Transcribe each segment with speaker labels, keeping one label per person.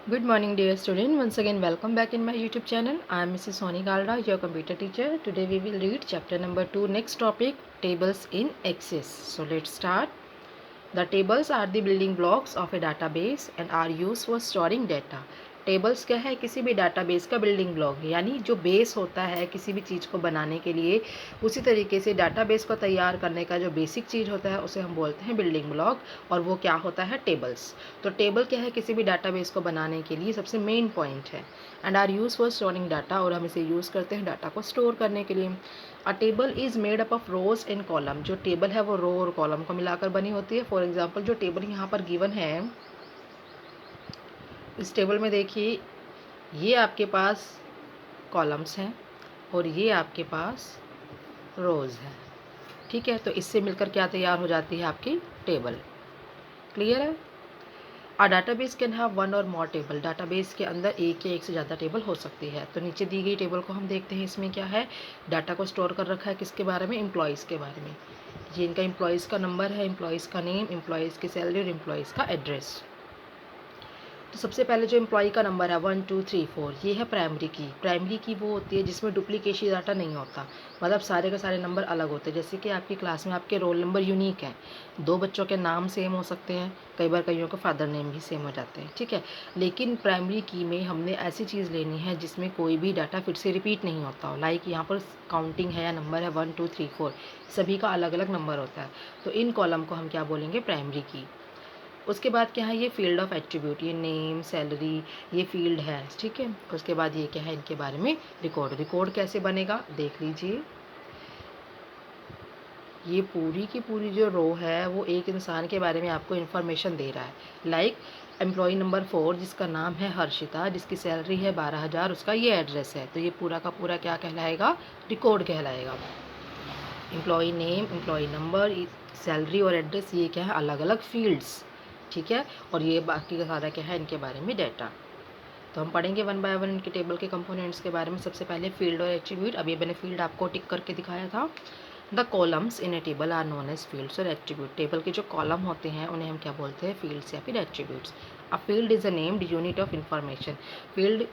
Speaker 1: Good morning, dear student. Once again, welcome back in my YouTube channel. I am Mrs. Soni Galda, your computer teacher. Today we will read chapter number 2. Next topic, tables in Access. So let's start. The tables are the building blocks of a database and are used for storing data. Tables क्या है? किसी भी database का building block, यानी जो base होता है किसी भी चीज़ को बनाने के लिए। उसी तरीके से डाटाबेस को तैयार करने का जो बेसिक चीज़ होता है उसे हम बोलते हैं बिल्डिंग ब्लॉक, और वो क्या होता है? टेबल्स। तो टेबल क्या है? किसी भी डाटाबेस को बनाने के लिए सबसे मेन पॉइंट है। And are use for storing data, और हम इसे यूज़ करते हैं डाटा को स्टोर करने के लिए। अ table is made up of rows and column. जो टेबल है वो रो और कॉलम को मिलाकर बनी होती है। फॉर एग्जाम्पल, जो टेबल यहाँ पर गिवन है, इस टेबल में देखिए, ये आपके पास कॉलम्स हैं और ये आपके पास रोज़ है। ठीक है, तो इससे मिलकर क्या तैयार हो जाती है? आपकी टेबल। क्लियर है? आ डाटाबेस कैन हैव वन और मोर टेबल। डाटाबेस के अंदर एक या एक से ज़्यादा टेबल हो सकती है। तो नीचे दी गई टेबल को हम देखते हैं। इसमें क्या है? डाटा को स्टोर कर रखा है किसके बारे में? एम्प्लॉयज़ के बारे में। ये इनका एम्प्लॉयज़ का नंबर है, एम्प्लॉयज़ का नेम, एम्प्लॉयज़ की सैलरी और एम्प्लॉयज़ का एड्रेस। तो सबसे पहले जो एम्प्लॉय का नंबर है 1 2 3 4, ये है प्राइमरी की। प्राइमरी की वो होती है जिसमें डुप्लीकेशन डाटा नहीं होता, मतलब सारे के सारे नंबर अलग होते हैं। जैसे कि आपकी क्लास में आपके रोल नंबर यूनिक हैं, दो बच्चों के नाम सेम हो सकते हैं, कई बार कईयों के फादर नेम भी सेम हो जाते हैं। ठीक है, लेकिन प्राइमरी की में हमने ऐसी चीज़ लेनी है जिसमें कोई भी डाटा फिर से रिपीट नहीं होता हो। लाइक यहाँ पर काउंटिंग है या नंबर है 1 2 3 4, सभी का अलग अलग नंबर होता है। तो इन कॉलम को हम क्या बोलेंगे? प्राइमरी की। उसके बाद क्या है? ये फील्ड ऑफ एट्रीब्यूट, ये नेम, सैलरी, ये फील्ड है। ठीक है, उसके बाद ये क्या है? इनके बारे में रिकॉर्ड। रिकॉर्ड कैसे बनेगा? देख लीजिए, ये पूरी की पूरी जो रो है वो एक इंसान के बारे में आपको इन्फॉर्मेशन दे रहा है। लाइक एम्प्लॉय नंबर 4 जिसका नाम है हर्षिता, जिसकी सैलरी है 12,000, उसका ये एड्रेस है। तो ये पूरा का पूरा क्या कहलाएगा? रिकॉर्ड कहलाएगा। Employ name, employ number, salary और एड्रेस, ये क्या है? अलग अलग फील्ड्स। ठीक है, और ये बाकी का सारा क्या है? इनके बारे में डाटा। तो हम पढ़ेंगे वन बाय वन इनके टेबल के कंपोनेंट्स के बारे में। सबसे पहले फील्ड और एट्रीब्यूट। अभी मैंने फील्ड आपको टिक करके दिखाया था। The columns in a table are known as fields और एट्रीब्यूट। टेबल के जो कॉलम होते हैं उन्हें हम क्या बोलते हैं? फील्ड्स या फिर attributes. A field is a named unit of information. Field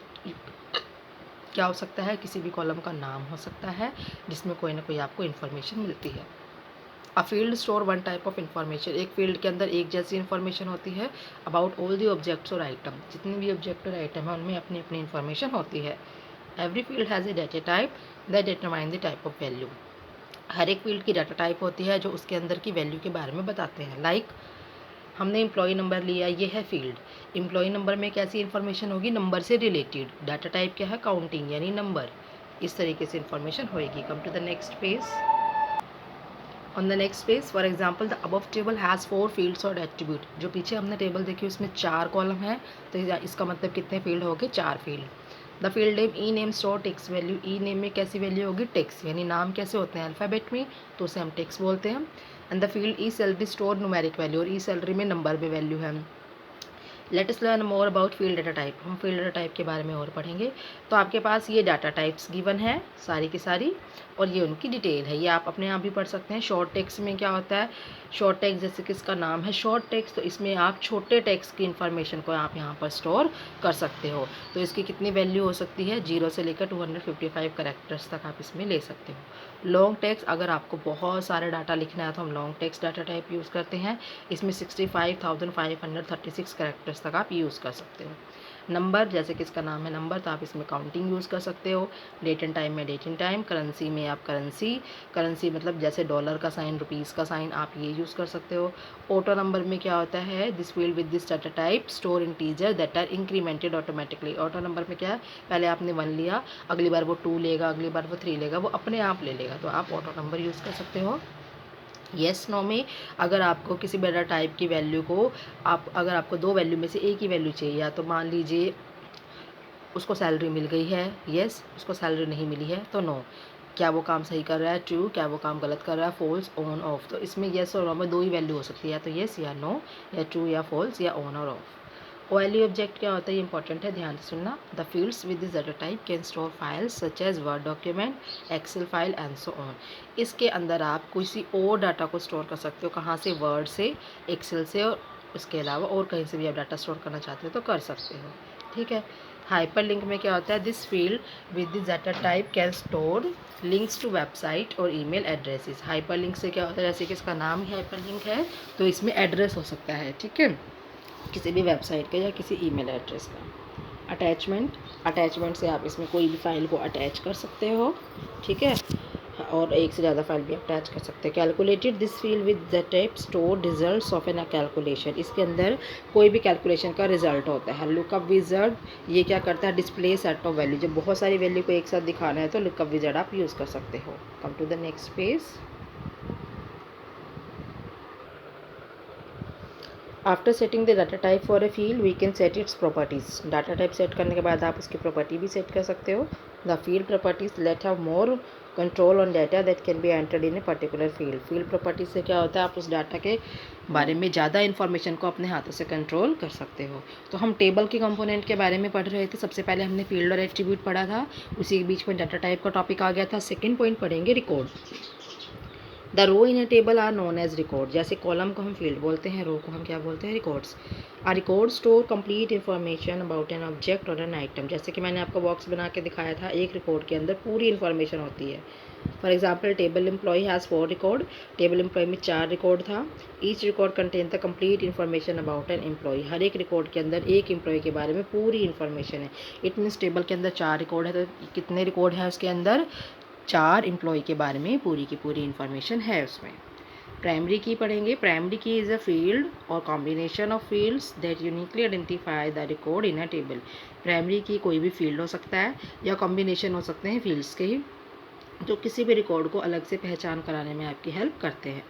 Speaker 1: क्या हो सकता है? किसी भी कॉलम का नाम हो सकता है जिसमें कोई ना कोई आपको इन्फॉर्मेशन मिलती है। A field store one type of information. एक फील्ड के अंदर एक जैसी इन्फॉर्मेशन होती है अबाउट ऑल दी ऑब्जेक्ट्स और आइटम। जितने भी ऑब्जेक्ट और आइटम है उनमें अपनी अपनी इन्फॉर्मेशन होती है। Every field has a data type that determine the type of value. हर एक फील्ड की डाटा टाइप होती है जो उसके अंदर की वैल्यू के बारे में बताते हैं। लाइक हमने एम्प्लॉय नंबर लिया, ये है फील्ड। एम्प्लॉय नंबर में कैसी इन्फॉर्मेशन होगी? नंबर से रिलेटेड। डाटा टाइप क्या है? काउंटिंग, यानी नंबर। इस तरीके से इन्फॉर्मेशन होएगी। Come to the next page. On the next page, for example the above table has 4 fields और एट्रीब्यूट। जो पीछे हमने टेबल देखी उसमें 4 कॉलम है, तो इसका मतलब कितने फील्ड हो गए? 4 field. The field name E name store text value. E name में कैसी वैल्यू होगी? टेक्स्ट, यानी नाम कैसे होते हैं? अल्फ़ाबेट में, तो उसे हम टेक्स्ट बोलते हैं। And the field E salary store numeric value, और ई सैलरी में नंबर में वैल्यू है। Let us learn more about field data type. हम फील्ड डाटा टाइप के बारे में और पढ़ेंगे। तो आपके पास ये डाटा टाइप्स गिवन है सारी की सारी, और ये उनकी डिटेल है। ये आप अपने आप भी पढ़ सकते हैं। शॉर्ट टेक्स्ट में क्या होता है? शॉर्ट टेक्स्ट जैसे कि इसका नाम है शॉर्ट टेक्स्ट, तो इसमें आप छोटे टेक्स्ट की इन्फॉर्मेशन को आप यहाँ पर स्टोर कर सकते हो। तो इसकी कितनी वैल्यू हो सकती है? 0 से लेकर 255 करेक्टर्स तक आप इसमें ले सकते हो। लॉन्ग टेक्स्ट, अगर आपको बहुत सारे डाटा लिखना है तो हम long text data type use करते हैं। इसमें 65,536 करेक्टर्स तक आप यूज़ कर सकते हो। नंबर, जैसे कि इसका नाम है नंबर, तो आप इसमें काउंटिंग यूज़ कर सकते हो। डेट एंड टाइम में डेट एंड टाइम। करेंसी में आप करेंसी, करेंसी मतलब जैसे डॉलर का साइन, रुपीज़ का साइन, आप ये यूज़ कर सकते हो। ऑटो नंबर में क्या होता है? This field with this data type store integer that are incremented automatically. Auto number में क्या है? पहले आपने 1 लिया, अगली बार वो 2 लेगा, अगली बार वो 3 लेगा, वो अपने आप ले लेगा, तो आप ऑटो नंबर यूज़ कर सकते हो। येस नो में, अगर आपको किसी भी डाटा टाइप की वैल्यू को अगर आपको 2 वैल्यू में से एक ही वैल्यू चाहिए, या तो मान लीजिए उसको सैलरी मिल गई है, येस, उसको सैलरी नहीं मिली है तो नो। क्या वो काम सही कर रहा है? ट्रू। क्या वो काम गलत कर रहा है? False, on, off. तो इसमें येस और नो में 2 ही वैल्यू हो सकती है, या तो येस या नो, या ट्रू या फॉल्स, या ऑन और ऑफ। ओएलई ऑब्जेक्ट क्या होता है? ये इंपॉर्टेंट है, ध्यान से सुनना। The fields with this data type can store files such as word document, excel file and so on. इसके अंदर आप किसी और डाटा को स्टोर कर सकते हो। कहाँ से? वर्ड से, एक्सेल से, और उसके अलावा और कहीं से भी आप डाटा स्टोर करना चाहते हो तो कर सकते हो, ठीक है। हाइपरलिंक में क्या होता है, this field with this data type can store links to website और ईमेल एड्रेसेस। हाइपरलिंक से क्या होता है, जैसे कि इसका नाम ही हाइपरलिंक है तो इसमें एड्रेस हो सकता है, ठीक है, किसी भी वेबसाइट का या किसी ईमेल एड्रेस का। अटैचमेंट से आप इसमें कोई भी फाइल को अटैच कर सकते हो, ठीक है, और एक से ज़्यादा फाइल भी अटैच कर सकते हैं। Calculated this field with the type store results of an calculation. इसके अंदर कोई भी कैलकुलेशन का रिजल्ट होता है। लुकअप विज़र्ड ये क्या करता है, डिस्प्ले सेट ऑफ वैल्यू। जब बहुत सारी वैल्यू को एक साथ दिखाना है तो लुकअप विज़र्ड आप यूज़ कर सकते हो। Come to the next page. After setting the data type for a field we can set its properties. Data type set करने के बाद आप उसकी प्रॉपर्टी भी सेट कर सकते हो। The field properties let have more control on data that can be entered in a particular field. Field properties से क्या होता है, आप उस डाटा के बारे में ज़्यादा इन्फॉर्मेशन को अपने हाथों से कंट्रोल कर सकते हो। तो हम टेबल के कंपोनेंट के बारे में पढ़ रहे थे। सबसे पहले हमने फील्ड और एट्रीब्यूट पढ़ा था, उसी के बीच में डाटा टाइप का टॉपिक आ गया था। सेकेंड पॉइंट पढ़ेंगे record. The row in a table are known as record. जैसे कॉलम को हम फील्ड बोलते हैं, रो को हम क्या बोलते हैं, records. A record store complete information about an object और एन आइटम। जैसे कि मैंने आपको बॉक्स बना के दिखाया था, एक रिकॉर्ड के अंदर पूरी इन्फॉर्मेशन होती है। For example table employee has 4 record. Table employee में 4 रिकॉर्ड था। Each record contain the complete information about an employee. हर एक रिकॉर्ड के अंदर एक एम्प्लॉय के बारे में पूरी इन्फॉर्मेशन है। इट मीन्स टेबल के अंदर 4 रिकॉर्ड है तो कितने रिकॉर्ड है उसके अंदर, 4 एम्प्लॉय के बारे में पूरी की पूरी इन्फॉर्मेशन है उसमें। प्राइमरी की पढ़ेंगे। प्राइमरी की इज़ अ फील्ड और combination of fields that uniquely identify the record in a table. Primary की कोई भी फील्ड हो सकता है या कॉम्बिनेशन हो सकते हैं फील्ड्स के ही, जो किसी भी रिकॉर्ड को अलग से पहचान कराने में आपकी हेल्प करते हैं।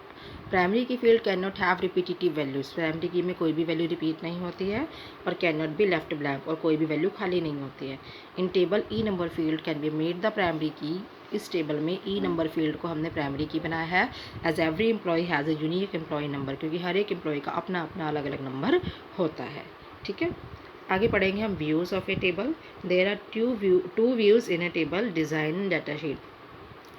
Speaker 1: प्राइमरी की field can not have repetitive values. Primary की में कोई भी वैल्यू रिपीट नहीं होती है और can not be left blank, और कोई भी वैल्यू खाली नहीं होती है। इन table E number field can be made the primary की। इस टेबल में ई नंबर फील्ड को हमने प्राइमरी की बनाया है। As every employ has a unique employ number, क्योंकि हर एक एम्प्लॉय का अपना अपना अलग अलग नंबर होता है, ठीक है। आगे पढ़ेंगे हम views of a table. There are two views in a table, design and data sheet.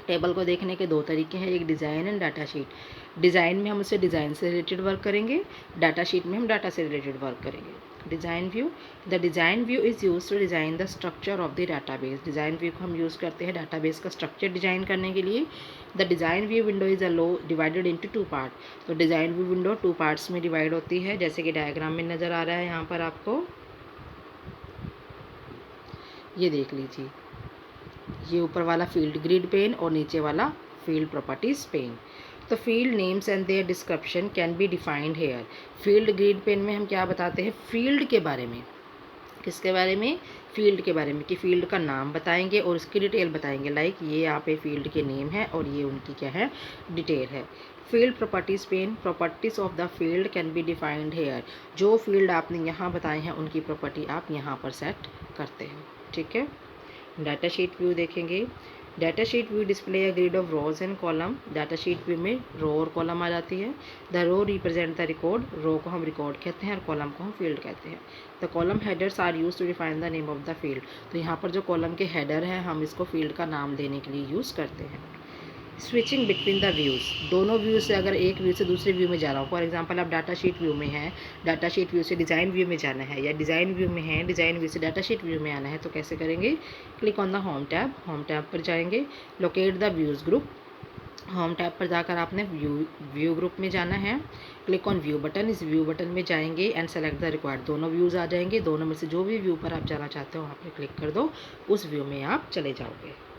Speaker 1: Table को देखने के 2 तरीके हैं, एक design and data sheet. Design में हम उससे डिज़ाइन से रिलेटेड वर्क करेंगे, डाटा शीट में हम डाटा से रिलेटेड वर्क करेंगे। Design view. The design view is use to design the structure of the database. Design view को हम यूज़ करते हैं डाटाबेस का स्ट्रक्चर डिज़ाइन करने के लिए। The design view window is a low divided into 2 part. तो डिज़ाइन व्यू विंडो 2 पार्ट्स में डिवाइड होती है, जैसे कि डायग्राम में नज़र आ रहा है यहाँ पर आपको, ये देख लीजिए। ये ऊपर वाला फील्ड ग्रिड पेन और नीचे वाला फील्ड प्रॉपर्टीज पेन। तो field names and their description can be defined here. Field grid pane में हम क्या बताते हैं, फील्ड के बारे में। किसके बारे में, फील्ड के बारे में, कि फील्ड का नाम बताएंगे और उसकी डिटेल बताएंगे। लाइक ये यहाँ पे फील्ड के नेम है और ये उनकी क्या है, डिटेल है। Field properties pane, properties of the field can be defined here. जो फील्ड आपने यहाँ बताए हैं उनकी प्रॉपर्टी आप यहाँ पर सेट करते हो, ठीक है। डाटा शीट व्यू देखेंगे। Data sheet view display a grid of rows and column. Data sheet view में रो और कॉलम आ जाती है। The row represent the record. Row को हम रिकॉर्ड कहते हैं और कॉलम को हम फील्ड कहते हैं। The column headers are use to define the name of the field. तो यहाँ पर जो कॉलम के हेडर हैं हम इसको फील्ड का नाम देने के लिए यूज़ करते हैं। Switching between the views. दोनों व्यू से अगर एक व्यू से दूसरे व्यू में जाना हो, फॉर एग्जांपल आप डाटा शीट व्यू में हैं, डाटा शीट व्यू से डिज़ाइन व्यू में जाना है, या डिज़ाइन व्यू में है, डिज़ाइन व्यू से डाटा शीट व्यू में आना है, तो कैसे करेंगे, click on the home tab पर जाएंगे। Locate the views group. Home tab पर जाकर आपने व्यू ग्रुप में जाना है। Click on view button. इस व्यू बटन में जाएंगे एंड सेलेक्ट द रिक्वायर्ड। दोनों व्यूज़ आ जाएंगे, दोनों में से जो भी व्यू पर आप जाना चाहते हो वहाँ पर क्लिक कर दो, उस व्यू में आप चले जाओगे।